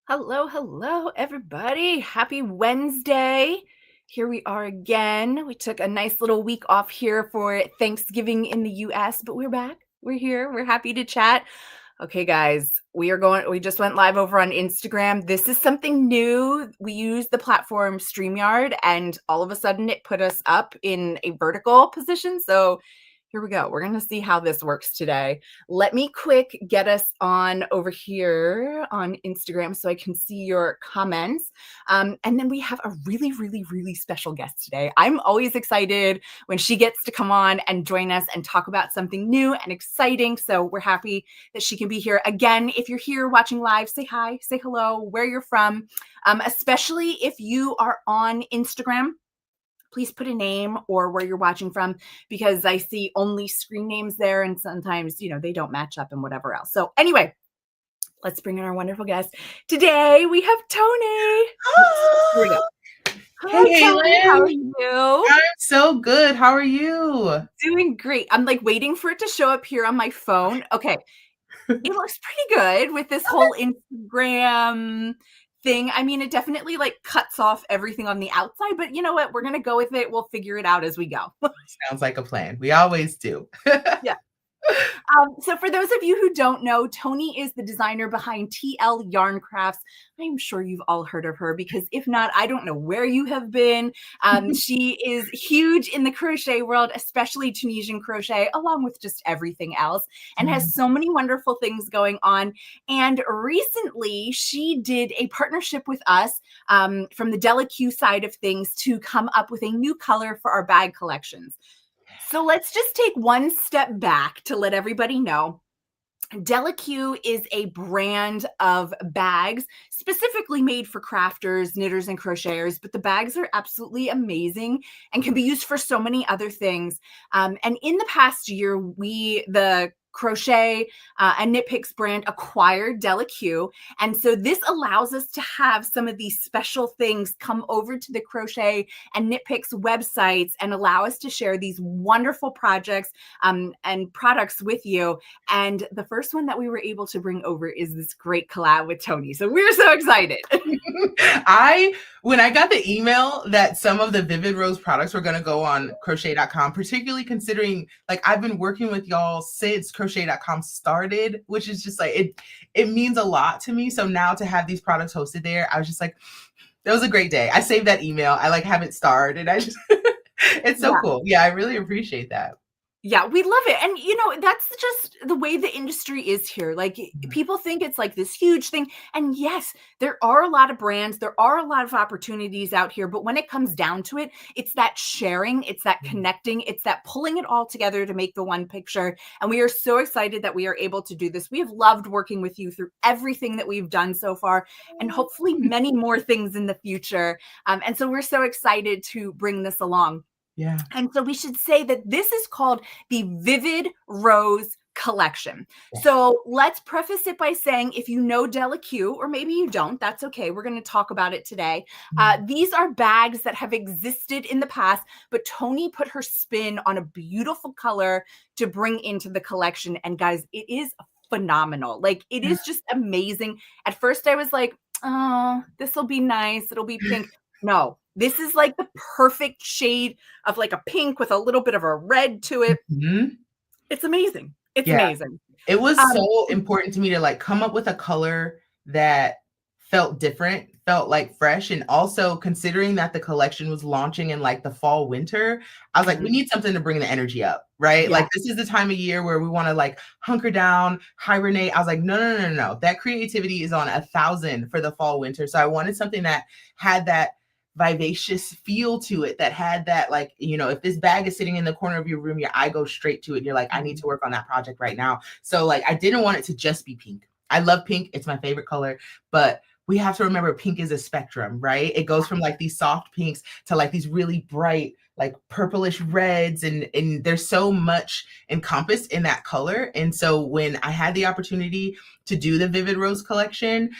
Hello, everybody. Happy Wednesday. Here we are again. We took a nice little week off here for Thanksgiving in the US, but we're back. We're here. We're happy to chat. Okay, guys, we just went live over on Instagram. This is something new. We use the platform StreamYard, and all of a sudden it put us up in a vertical position. So here we go. We're going to see how this works today. Let me quick get us on over here on Instagram so I can see your comments. And then we have a really special guest today. I'm always excited when she gets to come on and join us and talk about something new and exciting. So we're happy that she can be here. Again, if you're here watching live, say hi, say hello, where you're from, especially if you are on Instagram. Please put a name or where you're watching from, because I see only screen names there, and sometimes, they don't match up and whatever else. So anyway, let's bring in our wonderful guest. Today we have Toni. Here we go. Hey, Toni, how are you? I'm so good. How are you? Doing great. I'm like waiting for it to show up here on my phone. Okay. It looks pretty good with this whole Instagram thing. I mean, it definitely like cuts off everything on the outside, but you know what? We're going to go with it. We'll figure it out as we go. Sounds like a plan. We always do. Yeah. So for those of you who don't know, Toni is the designer behind TL Yarn Crafts. I'm sure you've all heard of her, because if not, I don't know where you have been. She is huge in the crochet world, especially Tunisian crochet, along with just everything else, and has so many wonderful things going on. And recently she did a partnership with us from the Della side of things to come up with a new color for our bag collections. So let's just take one step back to let everybody know. Della is a brand of bags specifically made for crafters, knitters, and crocheters, but the bags are absolutely amazing and can be used for so many other things. And in the past year, the Crochet and Knit Picks brand acquired Della. And so this allows us to have some of these special things come over to the Crochet and Knit Picks websites and allow us to share these wonderful projects and products with you. And the first one that we were able to bring over is this great collab with Toni. So we're so excited. When I got the email that some of the Vivid Rose products were going to go on crochet.com, particularly considering like I've been working with y'all since crochet.com started, which is just like, it means a lot to me. So now to have these products hosted there, I was just like, that was a great day. I saved that email. I like have it starred, and I just, it's so cool. Yeah, I really appreciate that. Yeah, we love it. And, that's just the way the industry is here. Like, people think it's like this huge thing. And yes, there are a lot of brands, there are a lot of opportunities out here. But when it comes down to it, it's that sharing, it's that connecting, it's that pulling it all together to make the one picture. And we are so excited that we are able to do this. We have loved working with you through everything that we've done so far, and hopefully many more things in the future. And so we're so excited to bring this along. Yeah. And so we should say that this is called the Vivid Rose collection. So let's preface it by saying, if you know Della, or maybe you don't, that's okay. We're going to talk about it today. These are bags that have existed in the past, but Toni put her spin on a beautiful color to bring into the collection. And guys, it is phenomenal. Like, it is just amazing. At first I was like, oh, this will be nice. It'll be pink. No, this is like the perfect shade of like a pink with a little bit of a red to it. It's amazing. It's amazing. It was so important to me to like come up with a color that felt different, felt like fresh. And also considering that the collection was launching in like the fall, winter, I was like, we need something to bring the energy up, right? Yeah. Like, this is the time of year where we want to like hunker down, hibernate. I was like, no. That creativity is on 1,000 for the fall, winter. So I wanted something that had that vivacious feel to it, that had that, like, if this bag is sitting in the corner of your room, your eye goes straight to it and you're like, I need to work on that project right now. So like, I didn't want it to just be pink. I love pink. It's my favorite color, but we have to remember pink is a spectrum, right? It goes from like these soft pinks to like these really bright, like purplish reds, and there's so much encompassed in that color. And so when I had the opportunity to do the Vivid Rose collection,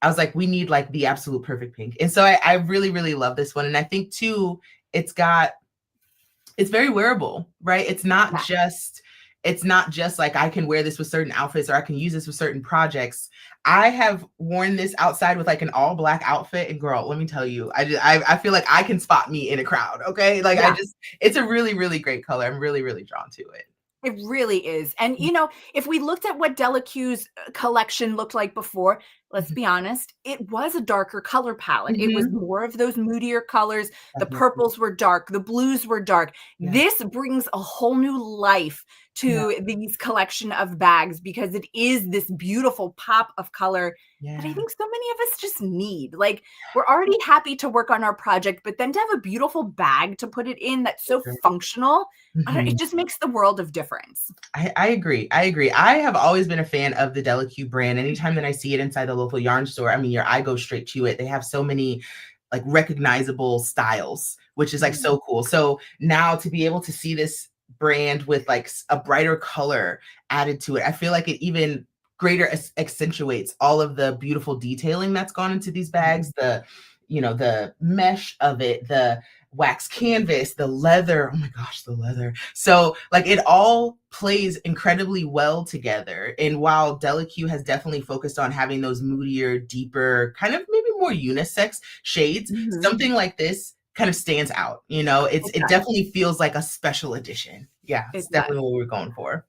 I was like, we need like the absolute perfect pink. And so I really love this one. And I think too, it's very wearable, right? It's not just it's not just like I can wear this with certain outfits or I can use this with certain projects. I have worn this outside with like an all black outfit, and girl, let me tell you, I feel like I can spot me in a crowd. Okay, like Yeah. it's a really, really great color. I'm really, really drawn to it. It really is. And, you know, if we looked at what Della Q's collection looked like before, let's be honest, it was a darker color palette. It was Mhm. more of those moodier colors. The Definitely. purples were dark, the blues were dark. Yeah. This brings a whole new life Yeah. to these collection of bags because it is this beautiful pop of color that I Yeah. think so many of us just need. Like, we're already happy to work on our project, but then to have a beautiful bag to put it in that's so functional, it Mhm. just makes the world of difference. I agree. I agree. I have always been a fan of the Della Q brand. Anytime that I see it inside the local yarn store, I mean, your eye goes straight to it. They have so many like recognizable styles, which is like Mhm. so cool. So now to be able to see this brand with like a brighter color added to it, I feel like it even greater accentuates all of the beautiful detailing that's gone into these bags. The, you know, the mesh of it, the wax canvas, the leather. Oh my gosh, the leather. So like it all plays incredibly well together. And while Della Q has definitely focused on having those moodier, deeper, kind of maybe more unisex shades, Mhm. something like this kind of stands out. You know, It it does. definitely feels like a special edition. Yeah, it's It definitely does. what we're going for.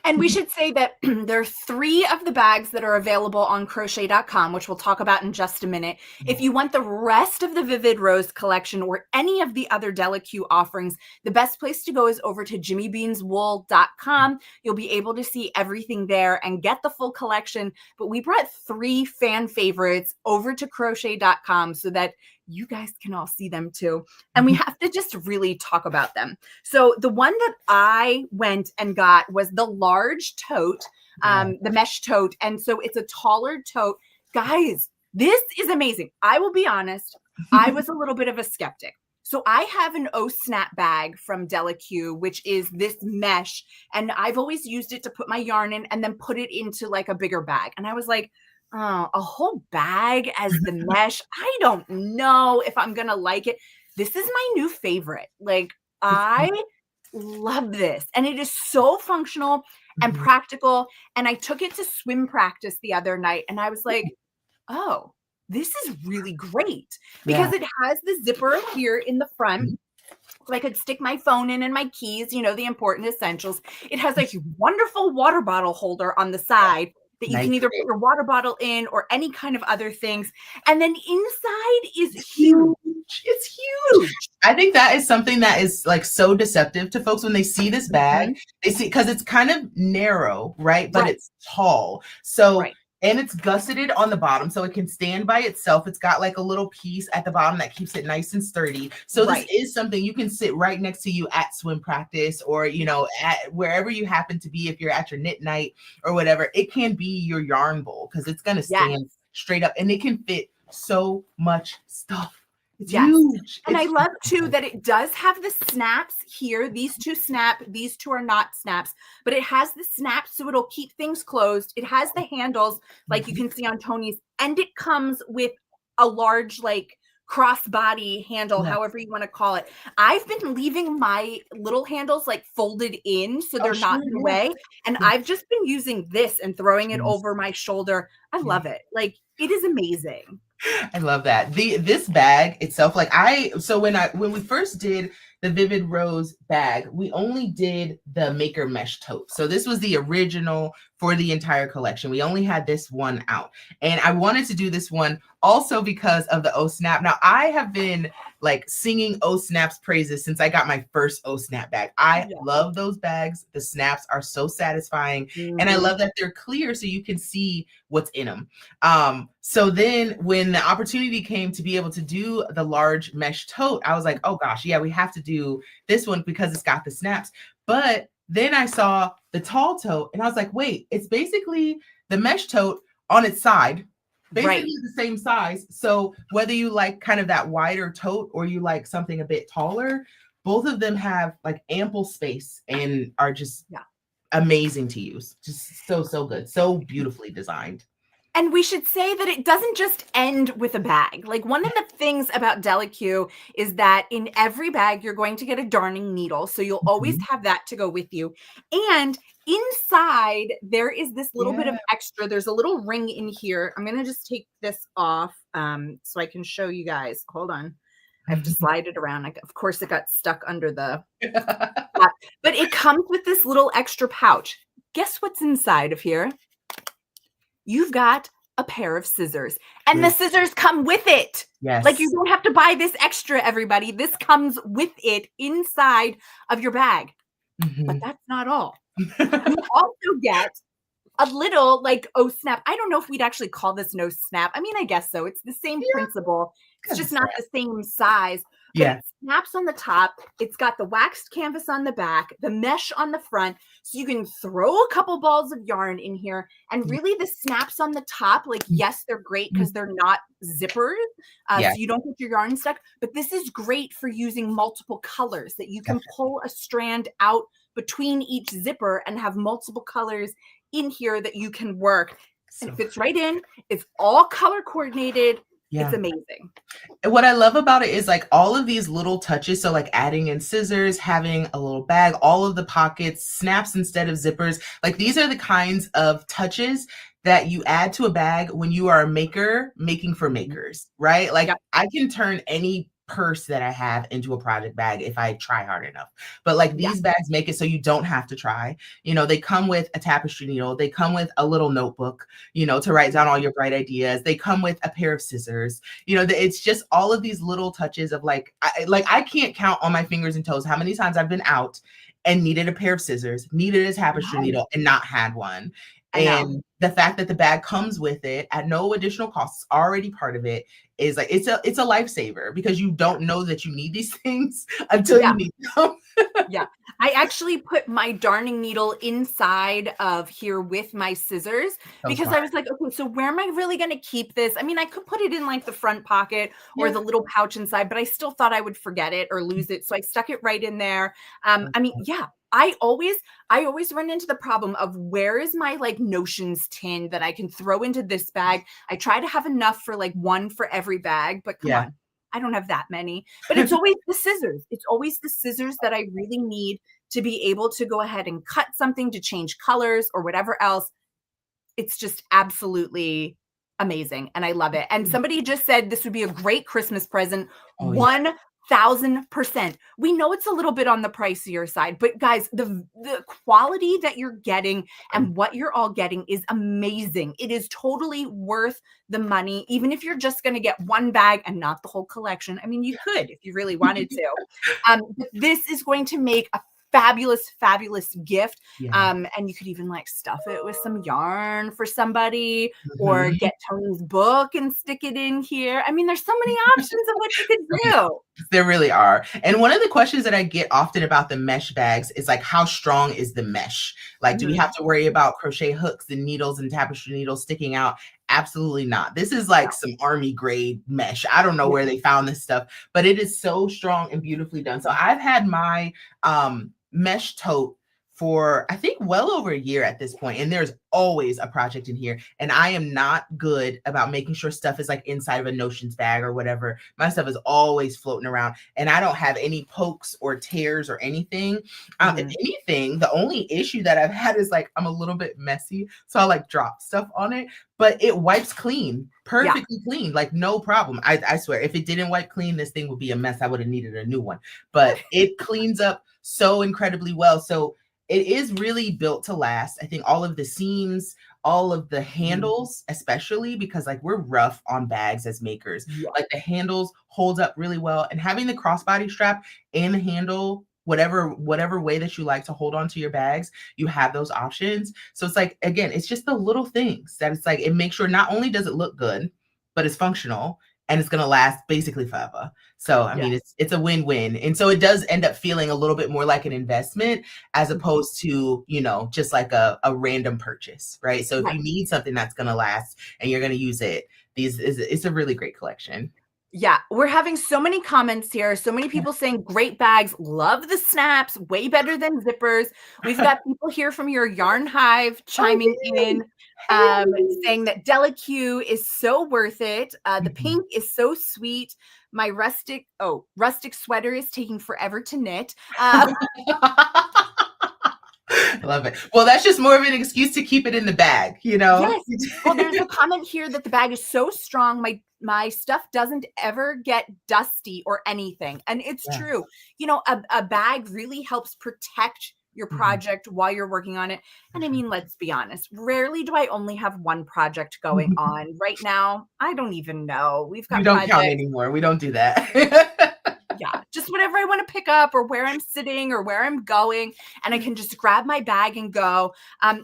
And we should say that there are 3 of the bags that are available on crochet.com, which we'll talk about in just a minute. If you want the rest of the Vivid Rose collection or any of the other Della Q offerings, the best place to go is over to jimmybeanswool.com. You'll be able to see everything there and get the full collection. But we brought 3 fan favorites over to crochet.com so that you guys can all see them too. And we have to just really talk about them. So the one that I went and got was the large tote, Yeah. the mesh tote. And so it's a taller tote. Guys, this is amazing. I will be honest, I was a little bit of a skeptic. So I have an O Snap bag from Della Q, which is this mesh. And I've always used it to put my yarn in and then put it into like a bigger bag. And I was like, oh, a whole bag as the mesh. I don't know if I'm going to like it. This is my new favorite. Like, I love this. And it is so functional and Mhm. practical. And I took it to swim practice the other night and I was like, oh, this is really great Yeah. because it has the zipper here in the front. So I could stick my phone in and my keys, you know, the important essentials. It has a wonderful water bottle holder on the side that you Nice. can either put your water bottle in or any kind of other things. And then inside is huge. Huge. It's huge. I think that is something that is like so deceptive to folks when they see this bag. Mhm. They see because it's kind of narrow, right? But Right, it's tall. So right, and it's gusseted on the bottom so it can stand by itself. It's got like a little piece at the bottom that keeps it nice and sturdy. So this right. is something you can sit right next to you at swim practice or you Yeah. know at wherever you happen to be if you're at your knit night or whatever. It can be your yarn bowl because it's going to Yes. stand straight up and it can fit so much stuff. It's Yes. huge. And I It's love too that it does have the snaps here. These 2 snap, these 2 are not snaps, but it has the snaps so it'll keep things closed. It has the handles like you Mhm. can see on Toni's, and it comes with a large like crossbody handle, Yeah. however you want to call it. I've been leaving my little handles like folded in so Oh, they're not sure. in the Yeah. way. And Yeah. I've just been using this and throwing it Yes. over my shoulder. I Yeah. love it. Like it is amazing. I love that. This bag itself, like so when we first did the Vivid Rose bag, we only did the Maker Mesh tote. So this was the original for the entire collection. We only had this one out. And I wanted to do this one also because of the O Snap. Now I have been like singing O Snap's praises since I got my first O Snap bag. I Yeah. love those bags. The snaps are so satisfying. And I Mhm. love that they're clear so you can see what's in them. So then when the opportunity came to be able to do the large mesh tote, I was like, oh gosh, yeah, we have to do this one because it's got the snaps. But then I saw the tall tote and I was like, wait, it's basically the mesh tote on its side, Right. basically the same size. So whether you like kind of that wider tote or you like something a bit taller, both of them have like ample space and are just Yeah. amazing to use. Just so, so good. So beautifully designed. And we should say that it doesn't just end with a bag. Like one of the things about Della Q is that in every bag, you're going to get a darning needle. So you'll always Mhm. have that to go with you. And inside, there is this little bit of Yeah. extra. There's a little ring in here. I'm going to just take this off so I can show you guys. Hold on. I have to slide it around. Of course, it got stuck under the but it comes with this little extra pouch. Guess what's inside of here? You've got a pair of scissors, and the scissors come with it. Like you Yes. don't have to buy this extra, everybody. This comes with it inside of your bag. But Mhm. that's not all. You also get a little like, oh snap. I don't know if we'd actually call this no snap. I mean, I guess so. It's the same Yeah, principle. It's kind of just not snap. the same size, but Yeah. it snaps on the top. It's got the waxed canvas on the back, the mesh on the front. So you can throw a couple balls of yarn in here. And Yeah. really, the snaps on the top, like, yes, they're great because they're not zippers. Yeah. So you don't get your yarn stuck. But this is great for using multiple colors that you can pull a strand out between each zipper and have multiple colors in here that you can work. And it fits right in. It's all color coordinated. It's Yeah. amazing. And what I love about it is like all of these little touches. So like adding in scissors, having a little bag, all of the pockets, snaps instead of zippers. Like these are the kinds of touches that you add to a bag when you are a maker making for makers, right? Like Yep. I can turn any purse that I have into a project bag if I try hard enough. But like Yeah. these bags make it so you don't have to try. You know, they come with a tapestry needle, they come with a little notebook, you know, to write down all your bright ideas. They come with a pair of scissors. You know, it's just all of these little touches of like I can't count on my fingers and toes how many times I've been out and needed a pair of scissors, needed a tapestry Yes. needle, and not had one. I know. And the fact that the bag comes with it at no additional cost, it's already part of it, is like it's a lifesaver because you Yeah. don't know that you need these things until Yeah. you need them. Yeah. I actually put my darning needle inside of here with my scissors So because smart. I was like, okay, so where am I really going to keep this? I mean, I could put it in like the front pocket or Yeah. the little pouch inside, but I still thought I would forget it or lose it. So I stuck it right in there. I mean, yeah, I always run into the problem of where is my like notions tin that I can throw into this bag. I try to have enough for like one for every bag, but come Yeah. on. I don't have that many, but it's always the scissors. It's always the scissors that I really need to be able to go ahead and cut something to change colors or whatever else. It's just absolutely amazing. And I love it. And somebody just said this would be a great Christmas present. Oh yeah. 1000%. We know it's a little bit on the pricier side, but guys, the quality that you're getting and what you're all getting is amazing. It is totally worth the money, even if you're just going to get one bag and not the whole collection. I mean, you could if you really wanted to. But this is going to make a fabulous gift. Yeah. And you could even like stuff it with some yarn for somebody or Mhm. get Tony's book and stick it in here. I mean, there's so many options of what you could do. There really are. And one of the questions that I get often about the mesh bags is like, how strong is the mesh? Like, do we have to worry about crochet hooks and needles and tapestry needles sticking out? Absolutely not. This is like some army grade mesh. I don't know where they found this stuff, but it is so strong and beautifully done. So I've had my mesh tote for I think well over a year at this point, and there's always a project in here. And I am not good about making sure stuff is like inside of a notions bag or whatever. My stuff is always floating around, and I don't have any pokes or tears or anything. If anything, the only issue that I've had is like I'm a little bit messy, so I like drop stuff on it, but it wipes clean, perfectly clean, like no problem. I swear, if it didn't wipe clean, this thing would be a mess. I would have needed a new one, but it cleans up so incredibly well. So it is really built to last. I think all of the seams, all of the handles, especially because like we're rough on bags as makers, like the handles hold up really well. And having the crossbody strap and the handle, whatever way that you like to hold on to your bags, you have those options. So it's like, again, it's just the little things that it's like, it makes sure not only does it look good, but it's functional and it's going to last basically forever. So, I mean, it's a win-win. And so it does end up feeling a little bit more like an investment as opposed to, you know, just like a random purchase, right? So if you need something that's going to last and you're going to use it, it's a really great collection. Yeah, we're having so many comments here. So many people saying great bags, love the snaps, way better than zippers. We've got people here from your yarn hive Oh, chiming yay. in, Hey. saying that Della Q is so worth it. The Mhm. pink is so sweet. My rustic sweater is taking forever to knit. I love it. Well, that's just more of an excuse to keep it in the bag, you know? Yes. Well, there's a comment here that the bag is so strong, my stuff doesn't ever get dusty or anything. And it's Yeah. true. You know, a bag really helps protect your Mhm. project while you're working on it. For And I sure. mean, let's be honest, rarely do I only have one project going on. Right now, I don't even know. We've We got don't count projects. anymore. We don't do that. Yeah, just whatever I want to pick up or where I'm sitting or where I'm going, and I can just grab my bag and go.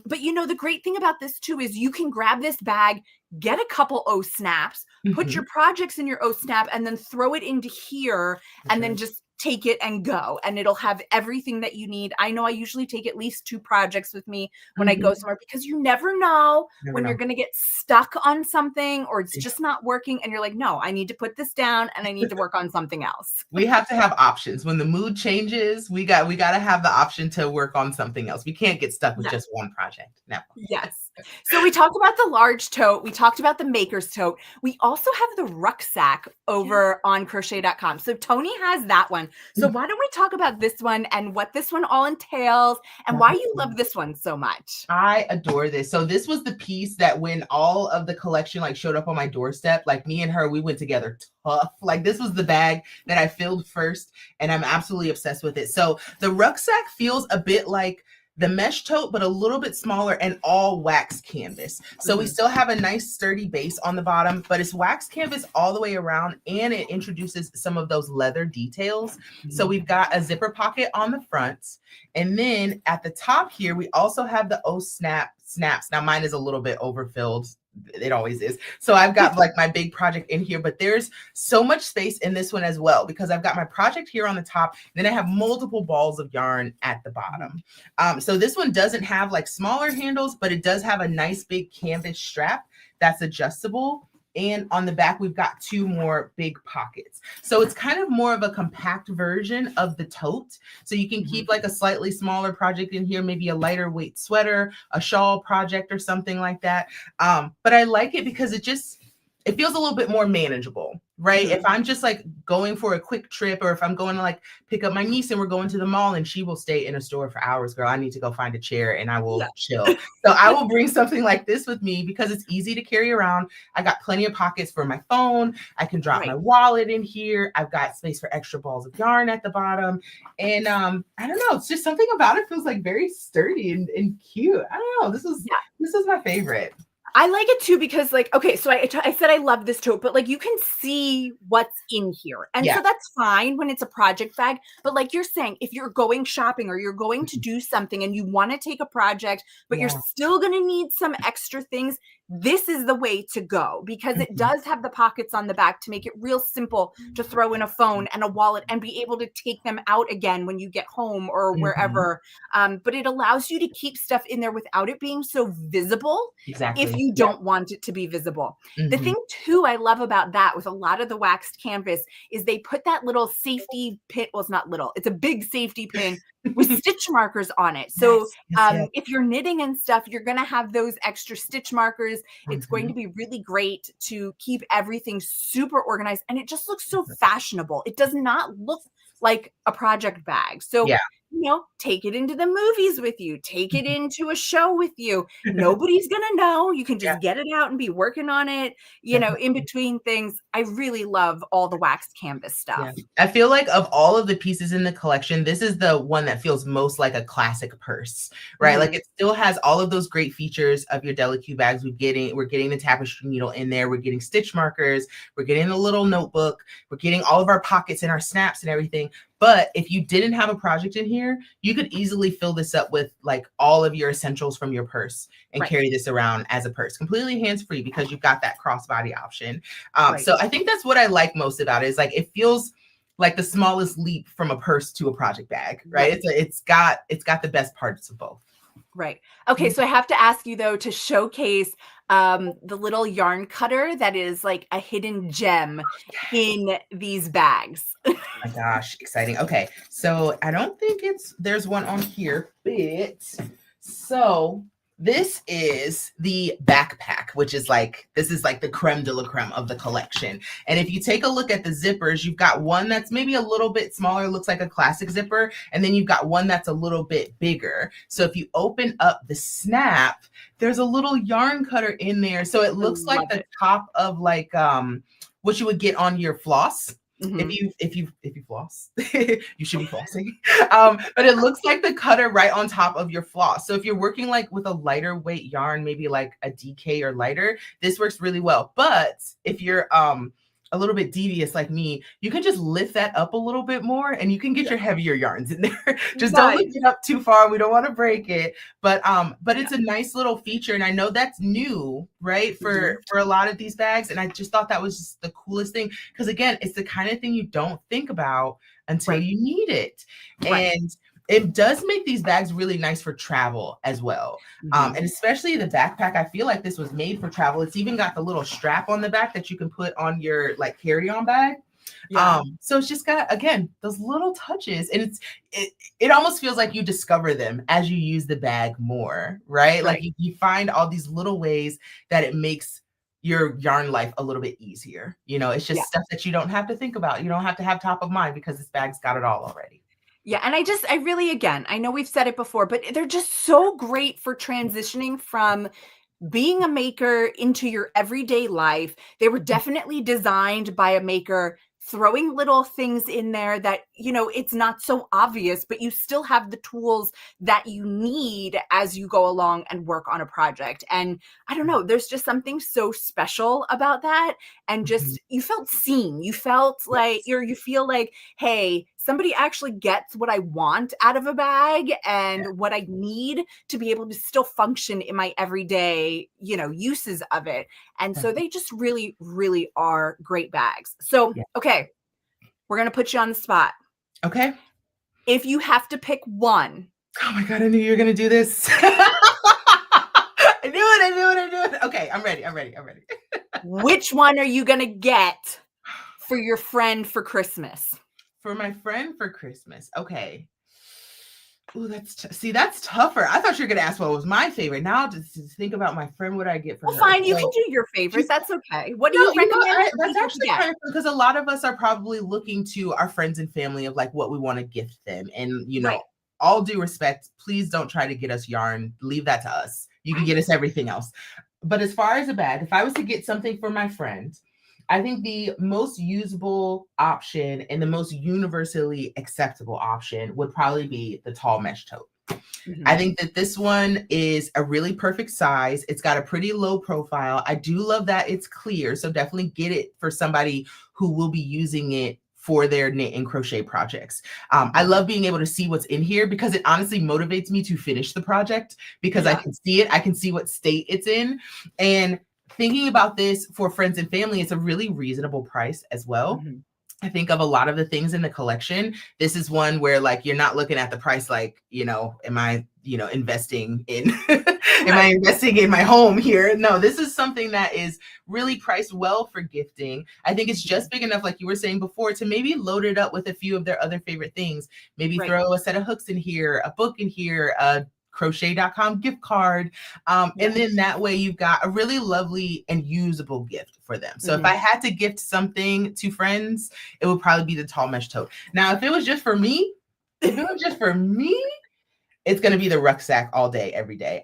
But you know, the great thing about this too is you can grab this bag, get a couple O snaps, put your Mhm. projects in your O snap, and then throw it into here, For and then sure. just take it and go. And it'll have everything that you need. I know I usually take at least 2 projects with me when I go Mhm. somewhere because you never know Never when you're know. going to get stuck on something or it's just not working. And you're like, no, I need to put this down and I need to work on something else. We have to have options. When the mood changes, we got to have the option to work on something else. We can't get stuck with Yes. just one project. No. Yes. So we talked about the large tote. We talked about the maker's tote. We also have the rucksack Yeah. over on crochet.com. So Toni has that one. So why don't we talk about this one and what this one all entails and why you Definitely. love this one so much? I adore this. So this was the piece that when all of the collection like showed up on my doorstep, like me and her, we went together tough. Like this was the bag that I filled first, and I'm absolutely obsessed with it. So the rucksack feels a bit like the mesh tote, but a little bit smaller and all wax canvas. So we Mhm. still have a nice sturdy base on the bottom, but it's wax canvas all the way around, and it introduces some of those leather details. So we've got a zipper pocket on the front. And then at the top here, we also have the O snaps. Now mine is a little bit overfilled. It always is. So I've got like my big project in here, but there's so much space in this one as well because I've got my project here on the top. Then I have multiple balls of yarn at the bottom. So this one doesn't have like smaller handles, but it does have a nice big canvas strap that's adjustable. And on the back, we've got 2 more big pockets. So it's kind of more of a compact version of the tote. So you can keep like a slightly smaller project in here, maybe a lighter weight sweater, a shawl project or something like that. But I like it because it feels a little bit more manageable, right? If Mhm. I'm just like going for a quick trip or if I'm going to like pick up my niece and we're going to the mall and she will stay in a store for hours, girl, I need to go find a chair and I will Yeah. chill. So I will bring something like this with me because it's easy to carry around. I got plenty of pockets for my phone. I can drop my Right. wallet in here. I've got space for extra balls of yarn at the bottom. And I don't know, it's just something about it feels like very sturdy and cute. I don't know. Yeah. This is my favorite. I like it too because, like, okay, so I said I love this tote, but like you can see what's in here. And Yeah. so that's fine when it's a project bag. But like you're saying, if you're going shopping or you're going to do something and you want to take a project, but you're Yeah. still going to need some extra things, this is the way to go because it Mhm. does have the pockets on the back to make it real simple to throw in a phone and a wallet and be able to take them out again when you get home or Mhm. wherever. But it allows you to keep stuff in there without it being so visible if Exactly. you Yeah. don't want it to be visible. The Mhm. thing too I love about that with a lot of the waxed canvas is they put that little safety pin. Well, it's not little, it's a big safety pin with stitch markers on it. So Yes. Yes. Yes. if you're knitting and stuff, you're going to have those extra stitch markers. It's going to Mhm. be really great to keep everything super organized. And it just looks so fashionable. It does not look like a project bag. So, Yeah. you know, take it into the movies with you, take it Mhm. into a show with you. Nobody's going to know. You can Yeah. just get it out and be working on it, you know, in Definitely. between things. I really love all the waxed canvas Yeah. stuff. I feel like of all of the pieces in the collection, this is the one that feels most like a classic purse, right? Like Mhm. it still has all of those great features of your Della Q bags. We're getting the tapestry needle in there. We're getting stitch markers. We're getting a little notebook. We're getting all of our pockets and our snaps and everything. But if you didn't have a project in here, you could easily fill this up with like all of your essentials from your purse and Right. carry this around as a purse, completely hands-free because you've got that crossbody option. Right. So I think that's what I like most about it is like it feels like the smallest leap from a purse to a project bag, right? Right. It's got the best parts of both. Right. Okay, so I have to ask you though to showcase the little yarn cutter that is like a hidden gem in these bags. My gosh, exciting. Okay, so I don't think there's one on here, but so this is the backpack, which is like, this is like the creme de la creme of the collection. And if you take a look at the zippers, you've got one that's maybe a little bit smaller, looks like a classic zipper, and then you've got one that's a little bit bigger. So if you open up the snap, there's a little yarn cutter in there. So it looks like the top of like what you would get on your floss. Mhm. If you floss, you should be flossing. But it looks like the cutter right on top of your floss. So if you're working like with a lighter weight yarn, maybe like a DK or lighter, this works really well. But if you're a little bit devious like me, you can just lift that up a little bit more and you can get your heavier yarns in there. Just don't lift it up too far. We don't want to break it. But it's a nice little feature. And I know that's new, right? For a lot of these bags. And I just thought that was just the coolest thing. Because again, it's the kind of thing you don't think about until you need it. And it does make these bags really nice for travel as well. And especially the backpack, I feel like this was made for travel. It's even got the little strap on the back that you can put on your like carry-on bag. So it's just got, again, those little touches, and it almost feels like you discover them as you use the bag more, right? Like you find all these little ways that it makes your yarn life a little bit easier. You know, it's just stuff that you don't have to think about. You don't have to have top of mind because this bag's got it all already. Yeah, and I really, again, I know we've said it before, but they're just so great for transitioning from being a maker into your everyday life. They were definitely designed by a maker, throwing little things in there that, you know, it's not so obvious, but you still have the tools that you need as you go along and work on a project. And I don't know, there's just something so special about that. And just, you felt seen. You felt like you feel like, hey, somebody actually gets what I want out of a bag and what I need to be able to still function in my everyday, you know, uses of it. And so they just really, really are great bags. So, okay, we're going to put you on the spot. Okay. If you have to pick one. Oh my God, I knew you were going to do this. I knew it. Okay, I'm ready. Which one are you going to get for your friend for Christmas? For my friend for Christmas. Okay. Oh, that's tougher. I thought you were going to ask what was my favorite. Now just think about my friend, what I get for her. Fine, you can do your favorite. That's okay. What do you recommend? That's actually kind of, because a lot of us are probably looking to our friends and family of like what we want to gift them. And, you know, all due respect, please don't try to get us yarn. Leave that to us. You can get us everything else. But as far as a bag, if I was to get something for my friend, I think the most usable option and the most universally acceptable option would probably be the tall mesh tote. I think that this one is a really perfect size. It's got a pretty low profile. I do love that it's clear. So definitely get it for somebody who will be using it for their knit and crochet projects. I love being able to see what's in here because it honestly motivates me to finish the project because I can see it. I can see what state it's in. And thinking about this for friends and family, it's a really reasonable price as well. I think of a lot of the things in the collection. This is one where like, you're not looking at the price like, you know, am I, you know, investing in, am I investing in my home here? No, this is something that is really priced well for gifting. I think it's just big enough, like you were saying before, to maybe load it up with a few of their other favorite things. Maybe throw a set of hooks in here, a book in here, a crochet.com gift card. And then that way you've got a really lovely and usable gift for them. So if I had to gift something to friends, it would probably be the tall mesh tote. Now, if it was just for me, it's going to be the rucksack all day, every day.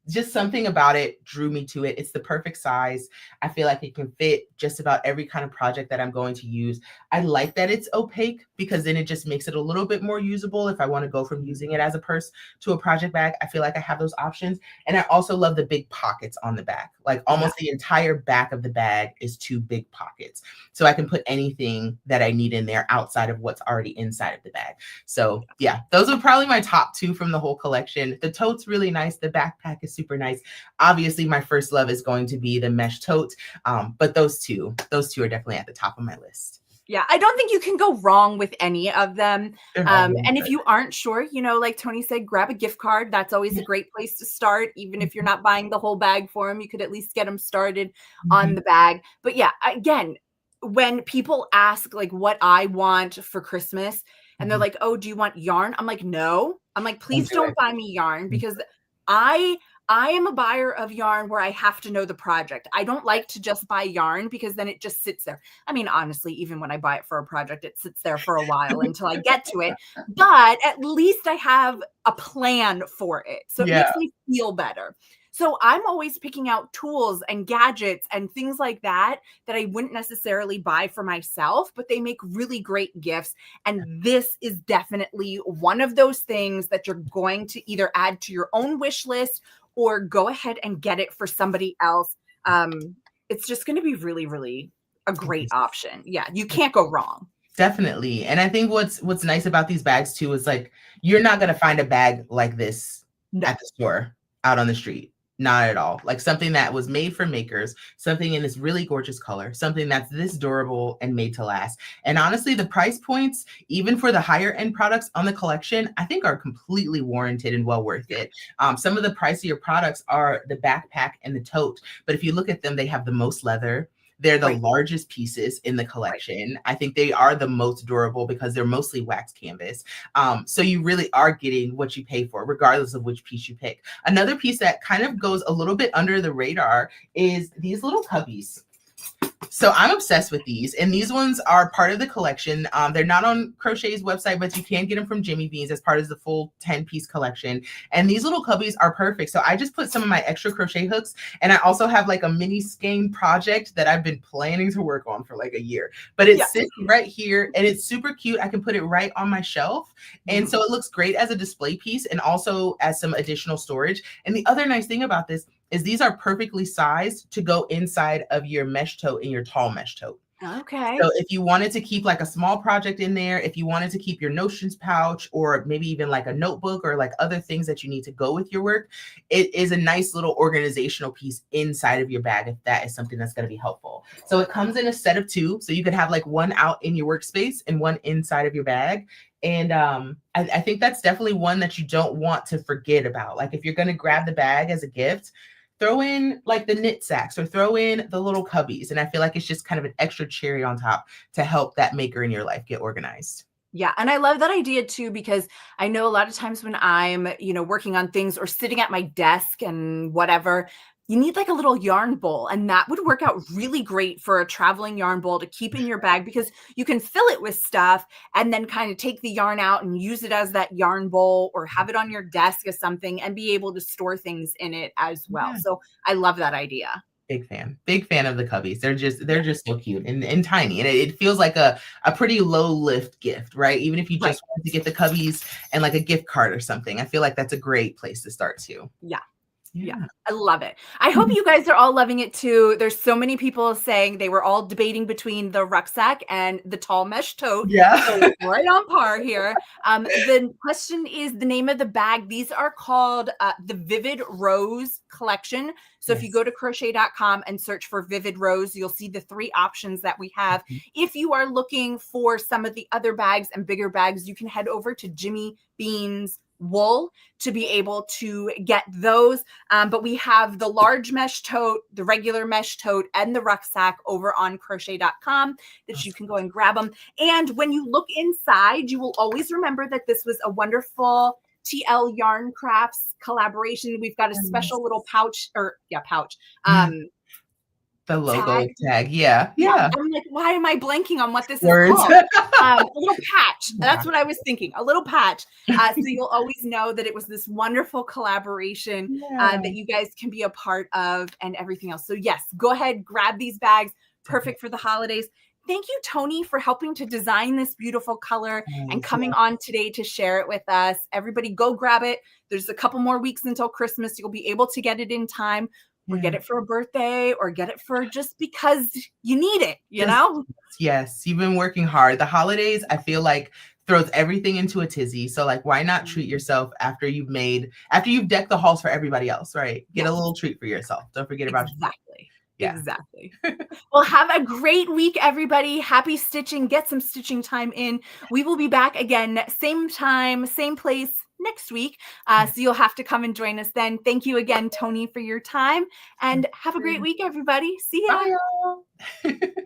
Just something about it drew me to it. It's the perfect size. I feel like it can fit just about every kind of project that I'm going to use. I like that it's opaque because then it just makes it a little bit more usable. If I want to go from using it as a purse to a project bag, I feel like I have those options. And I also love the big pockets on the back. Like almost the entire back of the bag is 2 big pockets. So I can put anything that I need in there outside of what's already inside of the bag. So yeah, those are probably my top 2 from the whole collection. The tote's really nice. The backpack is super nice. Obviously, my first love is going to be the mesh tote. But those two are definitely at the top of my list. Yeah, I don't think you can go wrong with any of them. They're all really And if good. you aren't sure, like Toni said, grab a gift card. That's always a great place to start. Even if you're Mhm. not buying the whole bag for them, you could at least get them started on Mhm. the bag. But yeah, again, when people ask like what I want for Christmas and they're Mhm. like, "Oh, do you want yarn?" I'm like, "No." I'm like, Don't "Please do don't it. buy me yarn Mhm. because I I am a buyer of yarn where I have to know the project. I don't like to just buy yarn because then it just sits there. I mean, honestly, even when I buy it for a project, it sits there for a while until I get to it. But at least I have a plan for it. So it Yeah. makes me feel better. So I'm always picking out tools and gadgets and things like that that I wouldn't necessarily buy for myself, but they make really great gifts. And this is definitely one of those things that you're going to either add to your own wish list or go ahead and get it for somebody else. It's just going to be really, really a great option. Yeah, you can't go wrong. Definitely. And I think what's nice about these bags too is like you're not gonna find a bag like this No. at the store out on the street. Not at all. Like something that was made for makers, something in this really gorgeous color, something that's this durable and made to last. And honestly, the price points, even for the higher end products on the collection, I think are completely warranted and well worth it. Some of the pricier products are the backpack and the tote, but if you look at them, they have the most leather. They're the Right. largest pieces in the Right. collection. I think they are the most durable because they're mostly wax canvas. So you really are getting what you pay for, regardless of which piece you pick. Another piece that kind of goes a little bit under the radar is these little cubbies. So I'm obsessed with these, and these ones are part of the collection. They're not on Crochet's website, but you can get them from Jimmy Beans as part of the full 10-piece collection. And these little cubbies are perfect. So I just put some of my extra crochet hooks, and I also have like a mini skein project that I've been planning to work on for like a year. But it sits right here, and it's super cute. I can put it right on my shelf, and so it looks great as a display piece and also as some additional storage. And the other nice thing about this is these are perfectly sized to go inside of your mesh tote in your tall mesh tote. Okay. So if you wanted to keep like a small project in there, if you wanted to keep your notions pouch or maybe even like a notebook or like other things that you need to go with your work, it is a nice little organizational piece inside of your bag if that is something that's going to be helpful. So it comes in a set of two. So you could have like one out in your workspace and one inside of your bag. And I think that's definitely one that you don't want to forget about. Like if you're going to grab the bag as a gift, throw in like the knit sacks or throw in the little cubbies. And I feel like it's just kind of an extra cherry on top to help that maker in your life get organized. Yeah, and I love that idea too because I know a lot of times when I'm, working on things or sitting at my desk and whatever, you need like a little yarn bowl, and that would work out really great for a traveling yarn bowl to keep in your bag because you can fill it with stuff and then kind of take the yarn out and use it as that yarn bowl or have it on your desk as something and be able to store things in it as well. Yeah. So I love that idea. Big fan of the cubbies. They're just so cute and tiny. And it feels like a pretty low lift gift, right? Even if you Right. just want to get the cubbies and like a gift card or something, I feel like that's a great place to start too. Yeah. Yeah, Yeah. I love it. I hope you guys are all loving it too. There's so many people saying they were all debating between the rucksack and the tall mesh tote. Yeah. So right on par here. The question is the name of the bag. These are called the Vivid Rose collection. So if you Yes. go to crochet.com and search for Vivid Rose, you'll see the three options that we have. If you are looking for some of the other bags and bigger bags, you can head over to Jimmy Beans Wool to be able to get those. But we have the large mesh tote, the regular mesh tote, and the rucksack over on crochet.com that you can go and grab them. And when you look inside, you will always remember that this was a wonderful TL Yarn Crafts collaboration. We've got a special little pouch. The logo Tag. tag. Yeah. Yeah. I'm like, why am I blanking on what this is Words. called? A little patch. That's what I was thinking. A little patch. So you'll always know that it was this wonderful collaboration Yeah. that you guys can be a part of and everything else. So yes, go ahead, grab these bags. Perfect for the holidays. Thank you, Toni, for helping to design this beautiful color and coming on today to share it with us. Everybody go grab it. There's a couple more weeks until Christmas. You'll be able to get it in time. Or get it for a birthday or get it for just because you need it, you know? Yes, you've been working hard. The holidays, I feel like throws everything into a tizzy. So like why not treat yourself after you've decked the halls for everybody else, right? Get a little treat for yourself. Don't forget about exactly. Yeah. Exactly. Well, have a great week, everybody. Happy stitching. Get some stitching time in. We will be back again, same time, same place next week. So you'll have to come and join us then. Thank you again, Toni, for your time. And have a great week, everybody. See ya. Bye, y'all.